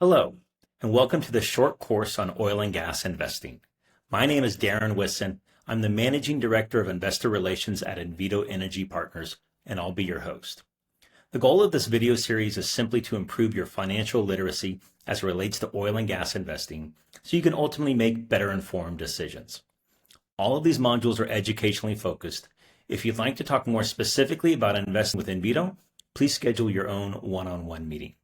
Hello, and welcome to the short course on oil and gas investing. My name is Darren Wisson. I'm the Managing Director of Investor Relations at Envito Energy Partners, and I'll be your host. The goal of this video series is simply to improve your financial literacy as it relates to oil and gas investing, so you can ultimately make better informed decisions. All of these modules are educationally focused. If you'd like to talk more specifically about investing with Envito, please schedule your own one-on-one meeting.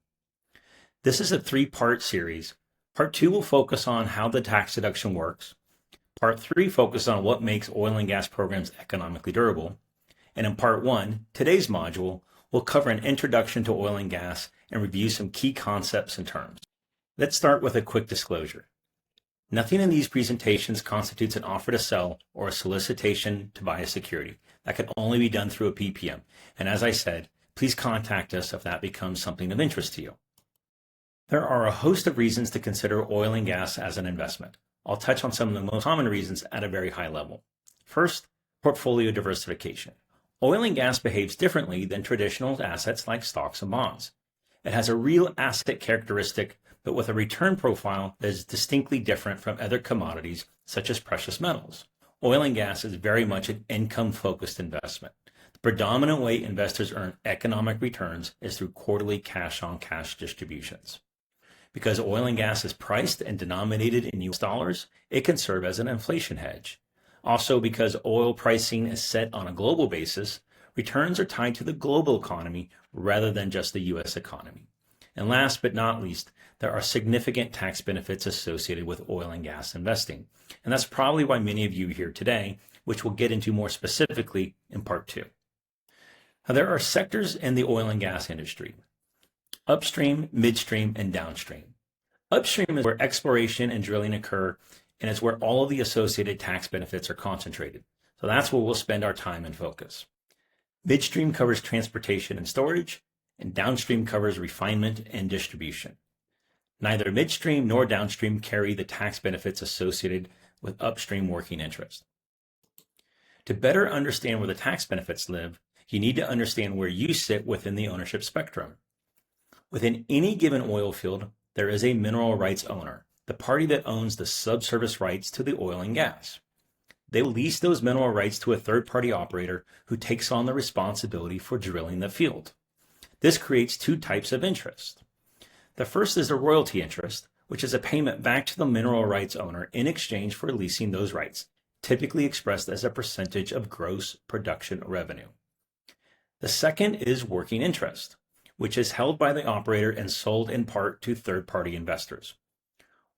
This is a three-part series. Part 2 will focus on how the tax deduction works. Part 3 focuses on what makes oil and gas programs economically durable. And in Part 1, today's module, will cover an introduction to oil and gas and review some key concepts and terms. Let's start with a quick disclosure. Nothing in these presentations constitutes an offer to sell or a solicitation to buy a security. That can only be done through a PPM. And as I said, please contact us if that becomes something of interest to you. There are a host of reasons to consider oil and gas as an investment. I'll touch on some of the most common reasons at a very high level. First, portfolio diversification. Oil and gas behaves differently than traditional assets like stocks and bonds. It has a real asset characteristic, but with a return profile that is distinctly different from other commodities such as precious metals. Oil and gas is very much an income-focused investment. The predominant way investors earn economic returns is through quarterly cash-on-cash distributions. Because oil and gas is priced and denominated in US dollars, it can serve as an inflation hedge. Also, because oil pricing is set on a global basis, returns are tied to the global economy rather than just the US economy. And last but not least, there are significant tax benefits associated with oil and gas investing. And that's probably why many of you are here today, which we'll get into more specifically in Part 2. Now, there are sectors in the oil and gas industry: upstream, midstream, and downstream. Upstream is where exploration and drilling occur, and it's where all of the associated tax benefits are concentrated. So that's where we'll spend our time and focus. Midstream covers transportation and storage, and downstream covers refinement and distribution. Neither midstream nor downstream carry the tax benefits associated with upstream working interest. To better understand where the tax benefits live, you need to understand where you sit within the ownership spectrum. Within any given oil field, there is a mineral rights owner, the party that owns the subsurface rights to the oil and gas. They lease those mineral rights to a third-party operator who takes on the responsibility for drilling the field. This creates two types of interest. The first is a royalty interest, which is a payment back to the mineral rights owner in exchange for leasing those rights, typically expressed as a percentage of gross production revenue. The second is working interest, which is held by the operator and sold in part to third-party investors.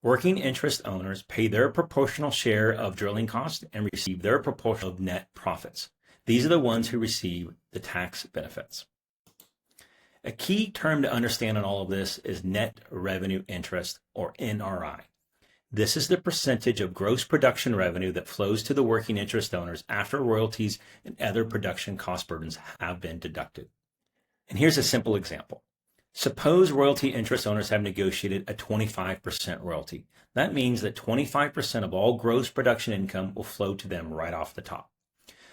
Working interest owners pay their proportional share of drilling costs and receive their proportion of net profits. These are the ones who receive the tax benefits. A key term to understand in all of this is net revenue interest, or NRI. This is the percentage of gross production revenue that flows to the working interest owners after royalties and other production cost burdens have been deducted. And here's a simple example. Suppose royalty interest owners have negotiated a 25% royalty. That means that 25% of all gross production income will flow to them right off the top.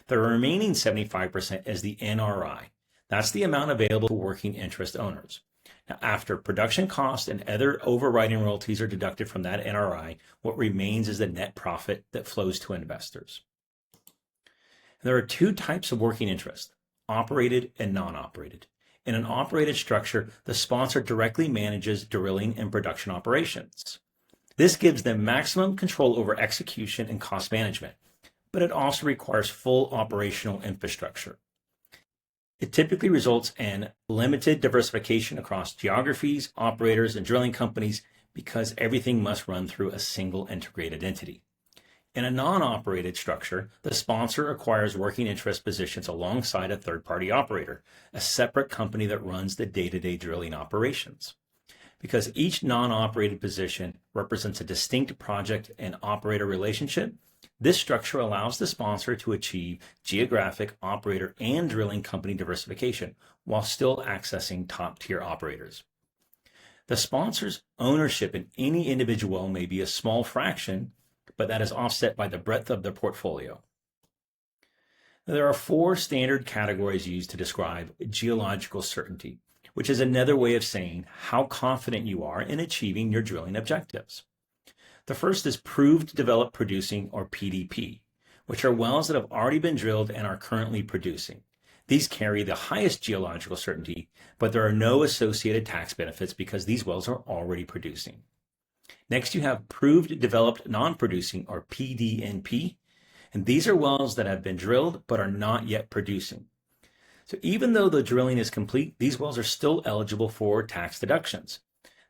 The remaining 75% is the NRI. That's the amount available to working interest owners. Now, after production costs and other overriding royalties are deducted from that NRI, what remains is the net profit that flows to investors. There are two types of working interest: operated and non-operated. In an operated structure, the sponsor directly manages drilling and production operations. This gives them maximum control over execution and cost management, but it also requires full operational infrastructure. It typically results in limited diversification across geographies, operators, and drilling companies because everything must run through a single integrated entity. In a non-operated structure, the sponsor acquires working interest positions alongside a third-party operator, a separate company that runs the day-to-day drilling operations. Because each non-operated position represents a distinct project and operator relationship, this structure allows the sponsor to achieve geographic, operator, and drilling company diversification while still accessing top-tier operators. The sponsor's ownership in any individual well may be a small fraction, but that is offset by the breadth of their portfolio. There are four standard categories used to describe geological certainty, which is another way of saying how confident you are in achieving your drilling objectives. The first is proved developed producing, or PDP, which are wells that have already been drilled and are currently producing. These carry the highest geological certainty, but there are no associated tax benefits because these wells are already producing. Next, you have proved developed non-producing, or PDNP, and these are wells that have been drilled but are not yet producing. So even though the drilling is complete, these wells are still eligible for tax deductions.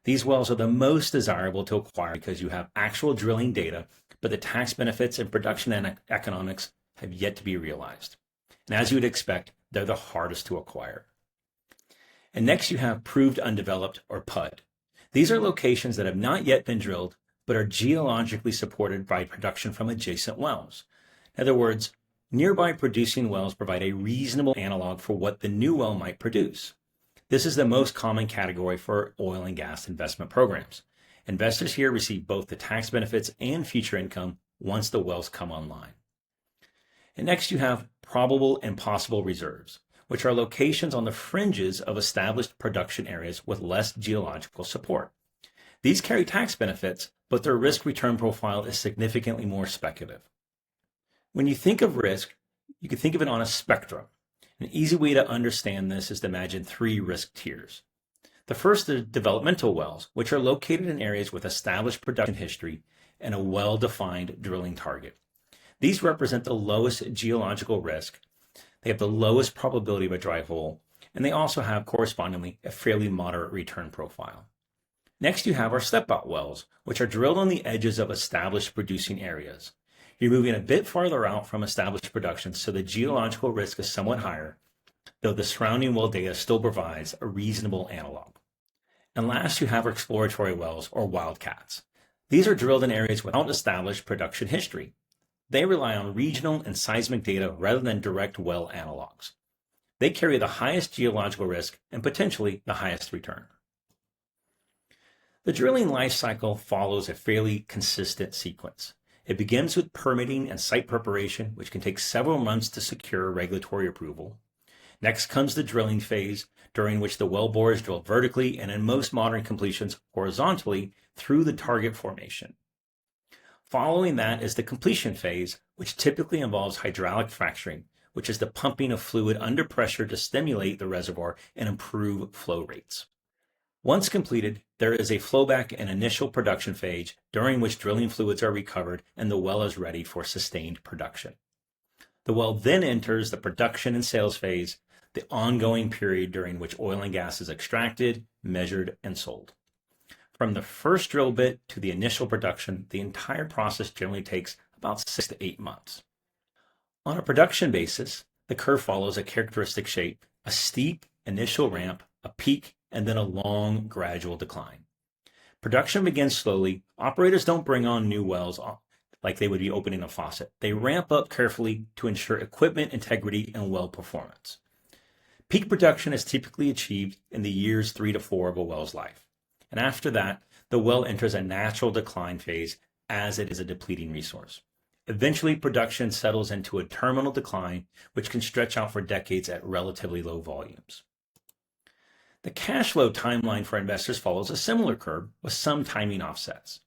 These wells are the most desirable to acquire because you have actual drilling data, but the tax benefits and production economics have yet to be realized. And as you would expect, they're the hardest to acquire. And next you have proved undeveloped, or PUD. These are locations that have not yet been drilled, but are geologically supported by production from adjacent wells. In other words, nearby producing wells provide a reasonable analog for what the new well might produce. This is the most common category for oil and gas investment programs. Investors here receive both the tax benefits and future income once the wells come online. And next you have probable and possible reserves, which are locations on the fringes of established production areas with less geological support. These carry tax benefits, but their risk-return profile is significantly more speculative. When you think of risk, you can think of it on a spectrum. An easy way to understand this is to imagine 3 risk tiers. The first is developmental wells, which are located in areas with established production history and a well-defined drilling target. These represent the lowest geological risk. They have the lowest probability of a dry hole, and they also have correspondingly a fairly moderate return profile. Next, you have our step-out wells, which are drilled on the edges of established producing areas. You're moving a bit farther out from established production, so the geological risk is somewhat higher, though the surrounding well data still provides a reasonable analog. And last, you have our exploratory wells, or wildcats. These are drilled in areas without established production history. They rely on regional and seismic data rather than direct well analogs. They carry the highest geological risk and potentially the highest return. The drilling life cycle follows a fairly consistent sequence. It begins with permitting and site preparation, which can take several months to secure regulatory approval. Next comes the drilling phase, during which the wellbore is drilled vertically and in most modern completions horizontally through the target formation. Following that is the completion phase, which typically involves hydraulic fracturing, which is the pumping of fluid under pressure to stimulate the reservoir and improve flow rates. Once completed, there is a flowback and initial production phase during which drilling fluids are recovered and the well is ready for sustained production. The well then enters the production and sales phase, the ongoing period during which oil and gas is extracted, measured, and sold. From the first drill bit to the initial production, the entire process generally takes about 6 to 8 months. On a production basis, the curve follows a characteristic shape, a steep initial ramp, a peak, and then a long, gradual decline. Production begins slowly. Operators don't bring on new wells like they would be opening a faucet. They ramp up carefully to ensure equipment integrity and well performance. Peak production is typically achieved in the years 3 to 4 of a well's life. And after that, the well enters a natural decline phase as it is a depleting resource. Eventually, production settles into a terminal decline, which can stretch out for decades at relatively low volumes. The cash flow timeline for investors follows a similar curve with some timing offsets.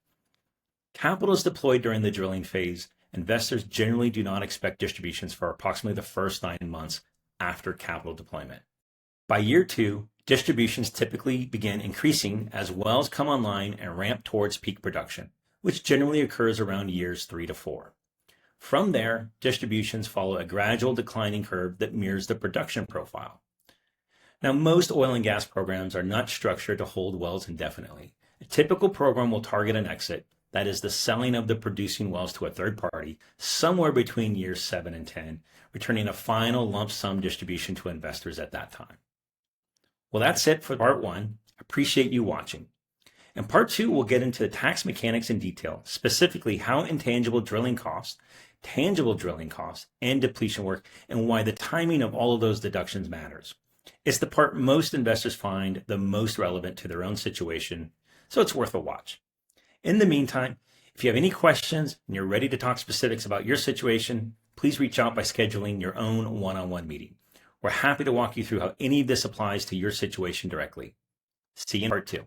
Capital is deployed during the drilling phase. Investors generally do not expect distributions for approximately the first 9 months after capital deployment. By year 2, distributions typically begin increasing as wells come online and ramp towards peak production, which generally occurs around years 3 to 4. From there, distributions follow a gradual declining curve that mirrors the production profile. Now, most oil and gas programs are not structured to hold wells indefinitely. A typical program will target an exit, that is the selling of the producing wells to a third party, somewhere between years 7 and 10, returning a final lump sum distribution to investors at that time. Well, that's it for part 1. Appreciate you watching. In part 2, we'll get into the tax mechanics in detail, specifically how intangible drilling costs, tangible drilling costs, and depletion work, and why the timing of all of those deductions matters. It's the part most investors find the most relevant to their own situation, so it's worth a watch. In the meantime, if you have any questions and you're ready to talk specifics about your situation, please reach out by scheduling your own one-on-one meeting. We're happy to walk you through how any of this applies to your situation directly. See you in part 2.